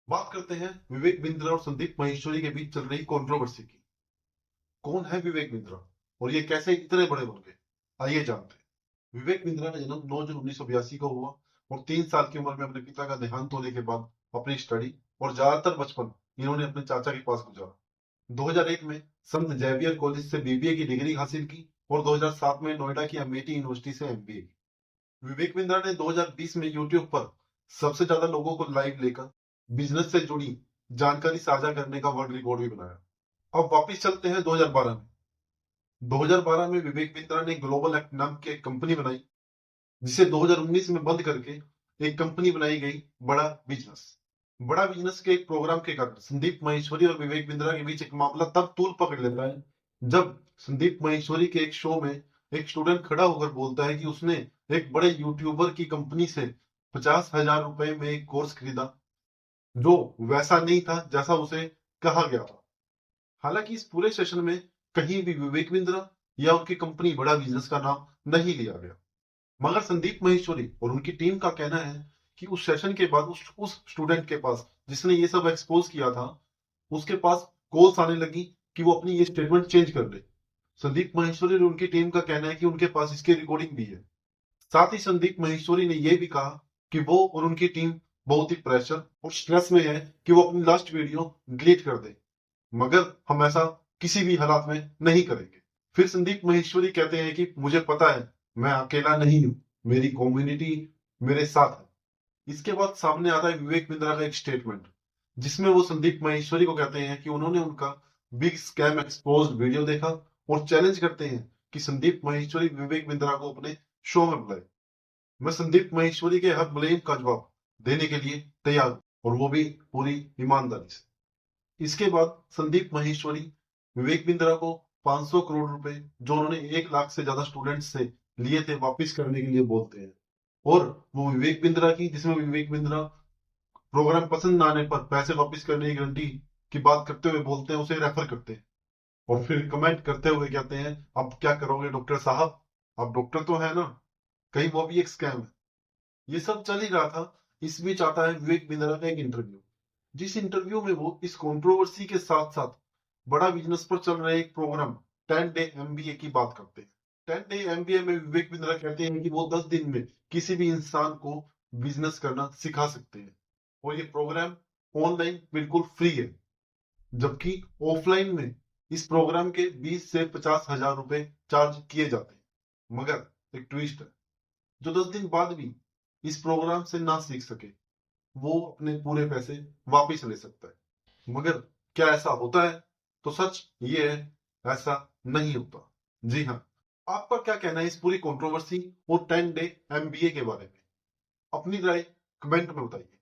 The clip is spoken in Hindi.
बात करते हैं विवेक बिंद्रा और संदीप माहेश्वरी के बीच चल रही कंट्रोवर्सी की। कौन है विवेक बिंद्रा और ये कैसे इतने बड़े बन गए? आइए जानते हैं। विवेक बिंद्रा का जन्म 9 जून 1982 को हुआ और 3 साल की उम्र में अपने पिता का देहांत होने के बाद अपनी स्टडी और ज्यादातर बचपन इन्होंने अपने चाचा के पास गुजारा। 2001 में संत जेवियर कॉलेज से बीबीए की डिग्री हासिल की और 2007 में नोएडा की अमेठी यूनिवर्सिटी से एमबीए की। विवेक बिंद्रा ने 2020 में यूट्यूब पर सबसे ज्यादा लोगों को लाइव लेकर बिजनेस से जुड़ी जानकारी साझा करने का वर्ल्ड रिकॉर्ड भी बनाया। अब वापस चलते हैं 2012 में। 2012 में विवेक बिंद्रा ने ग्लोबल एक्ट नाम की एक कंपनी बनाई, जिसे 2019 में बंद करके एक कंपनी बनाई गई बड़ा बिजनेस। बड़ा बिजनेस के एक प्रोग्राम के कारण संदीप माहेश्वरी और विवेक बिंद्रा के बीच एक मामला तब तूल पकड़ लेता है जब संदीप माहेश्वरी के एक शो में एक स्टूडेंट खड़ा होकर बोलता है कि उसने एक बड़े यूट्यूबर की कंपनी से 50,000 रुपए में एक कोर्स खरीदा, जो वैसा नहीं था जैसा उसे कहा गया था। हालांकि इस पूरे सेशन में कहीं भी विवेक बिंद्रा या उनकी कंपनी बड़ा बिजनेस का नाम नहीं लिया गया। मगर संदीप महेश्वरी और उनकी टीम का कहना है कि उस सेशन के बाद उस स्टूडेंट के पास जिसने ये सब एक्सपोज किया था, उसके पास कॉल्स आने लगी कि वो अपनी ये स्टेटमेंट चेंज कर ले। संदीप महेश्वरी और उनकी टीम का कहना है कि उनके पास इसकी रिकॉर्डिंग भी है। साथ ही संदीप महेश्वरी ने यह भी कहा कि वो और उनकी टीम बहुत ही प्रेशर और स्ट्रेस में है कि वो अपनी लास्ट वीडियो डिलीट कर दे, मगर हम ऐसा किसी भी हालात में नहीं करेंगे। फिर संदीप महेश्वरी कहते हैं कि मुझे पता है मैं अकेला नहीं हूं, मेरी कम्युनिटी मेरे साथ है। इसके बाद सामने आता है विवेक बिंद्रा का एक स्टेटमेंट, जिसमें वो संदीप महेश्वरी को कहते हैं कि उन्होंने उनका बिग स्कैम एक्सपोज वीडियो देखा और चैलेंज करते हैं कि संदीप महेश्वरी विवेक बिंद्रा को अपने शो में बुलाए। मैं संदीप महेश्वरी के हर ब्लेम का जवाब देने के लिए तैयार हूं, और वो भी पूरी ईमानदारी से। इसके बाद संदीप महेश्वरी विवेक बिंद्रा को 500 करोड़ रुपए जो उन्होंने 1 लाख से ज्यादा स्टूडेंट्स से लिए थे वापस करने के लिए बोलते हैं। और वो विवेक बिंद्रा की, जिसमें विवेक बिंद्रा प्रोग्राम पसंद ना आने पर पैसे वापस करने की गारंटी की बात करते हुए बोलते हैं, उसे रेफर करते हैं। और फिर कमेंट करते हुए कहते हैं, अब क्या करोगे डॉक्टर साहब, अब डॉक्टर तो है ना, कहीं वो भी एक स्कैम है। ये सब चल ही रहा था। इस बीच आता है विवेक बिंद्रा का एक इंटरव्यू, जिस इंटरव्यू में वो इस कंट्रोवर्सी के साथ साथ बड़ा बिजनेस पर चल रहे एक प्रोग्राम 10 डे एमबीए की बात करते हैं। 10 डे एमबीए में विवेक बिंद्रा कहते हैं कि वो 10 दिन में किसी भी इंसान को बिजनेस करना सिखा सकते हैं, और ये प्रोग्राम ऑनलाइन बिल्कुल फ्री है, जबकि ऑफलाइन में इस प्रोग्राम के 20 से 50,000 रुपए चार्ज किए जाते हैं। मगर एक ट्विस्ट है, जो 10 दिन बाद भी इस प्रोग्राम से ना सीख सके, वो अपने पूरे पैसे वापस ले सकता है। मगर क्या ऐसा होता है? तो सच ये है, ऐसा नहीं होता। जी हाँ। आपका क्या कहना है इस पूरी कंट्रोवर्सी और 10 डे एमबीए के बारे में? अपनी राय कमेंट में बताइए।